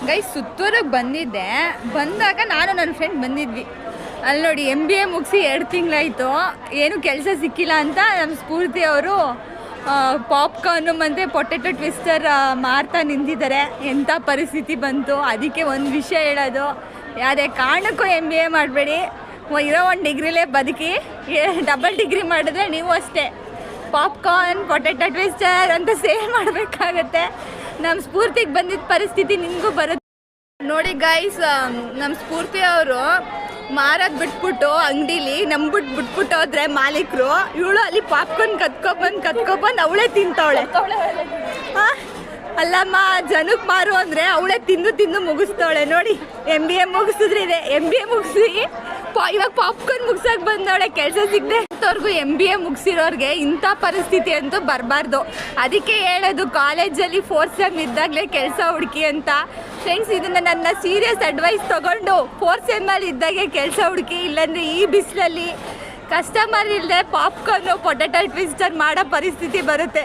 ಗೈ ಸುತ್ತೂರಿಗೆ ಬಂದಿದ್ದೆ. ಬಂದಾಗ ನಾನು ನನ್ನ ಫ್ರೆಂಡ್ ಬಂದಿದ್ವಿ. ಅಲ್ಲಿ ನೋಡಿ MBA ಮುಗಿಸಿ 2 ತಿಂಗಳಾಯಿತು, ಏನು ಕೆಲಸ ಸಿಕ್ಕಿಲ್ಲ ಅಂತ ನಮ್ಮ ಸ್ಫೂರ್ತಿ ಅವರು ಪಾಪ್ಕಾರ್ನು ಮತ್ತು ಪೊಟೆಟೊ ಟ್ವಿಸ್ಟರ್ ಮಾರ್ತಾ ನಿಂತಿದ್ದಾರೆ. ಎಂಥ ಪರಿಸ್ಥಿತಿ ಬಂತು. ಅದಕ್ಕೆ ಒಂದು ವಿಷಯ ಹೇಳೋದು, ಯಾವುದೇ ಕಾರಣಕ್ಕೂ MBA ಮಾಡಬೇಡಿ. ಇರೋ 1 ಡಿಗ್ರಿಲೇ ಬದುಕಿ. ಡಬಲ್ ಡಿಗ್ರಿ ಮಾಡಿದ್ರೆ ನೀವು ಅಷ್ಟೇ ಪಾಪ್ಕಾರ್ನ್ ಪೊಟೆಟೊ ಟ್ವಿಸ್ಟರ್ ಅಂತ ಸೇಲ್ ಮಾಡಬೇಕಾಗತ್ತೆ. ನಮ್ಮ ಸ್ಫೂರ್ತಿಗೆ ಬಂದಿದ್ದ ಪರಿಸ್ಥಿತಿ ನಿಮಗೂ ಬರುತ್ತೆ ನೋಡಿ ಗೈಸ್. ನಮ್ಮ ಸ್ಫೂರ್ತಿ ಅವರು ಮಾರೋದು ಬಿಟ್ಬಿಟ್ಟು ಅಂಗಡೀಲಿ ಬಿಟ್ಬಿಟ್ಟು ಹೋದ್ರೆ ಮಾಲೀಕರು, ಇವಳು ಅಲ್ಲಿ ಪಾಪ್ಕಾರ್ನ್ ಕತ್ಕೊಬಂದು ಅವಳೇ ತಿಂತವಳೆ. ಅಲ್ಲಮ್ಮ, ಜನಕ್ಕೆ ಮಾರು ಅಂದರೆ ಅವಳೇ ತಿಂದು ಮುಗಿಸ್ತವಳೆ ನೋಡಿ. MBA ಮುಗಿಸಿದ್ರೆ ಇದೆ, MBA ಮುಗಿಸಿ ಇವಾಗ ಪಾಪ್ಕಾರ್ನ್ ಮುಗ್ಸಕ್ಕೆ ಬಂದವಳೆ. ಕೆಲಸ ಸಿಗದೆ ಅವ್ರಿಗೂ MBA ಮುಗಿಸಿರೋರಿಗೆ ಇಂಥ ಪರಿಸ್ಥಿತಿ ಅಂತೂ ಬರಬಾರ್ದು. ಅದಕ್ಕೆ ಹೇಳೋದು, ಕಾಲೇಜಲ್ಲಿ 4th ಸೆಮ್ ಇದ್ದಾಗಲೇ ಕೆಲಸ ಹುಡುಕಿ ಅಂತ. ಫ್ರೆಂಡ್ಸ್, ಇದನ್ನು ನನ್ನ ಸೀರಿಯಸ್ ಅಡ್ವೈಸ್ ತೊಗೊಂಡು 4th ಸೆಮ್ಮಲ್ಲಿ ಇದ್ದಾಗೆ ಕೆಲಸ ಹುಡುಕಿ. ಇಲ್ಲಾಂದರೆ ಈ ಬಿಸಿಲಲ್ಲಿ ಕಸ್ಟಮರ್ ಇಲ್ಲದೆ ಪಾಪ್ಕಾರ್ನು ಪೊಟೆಟೊ ಟ್ವಿಸ್ಟರ್ ಮಾಡೋ ಪರಿಸ್ಥಿತಿ ಬರುತ್ತೆ.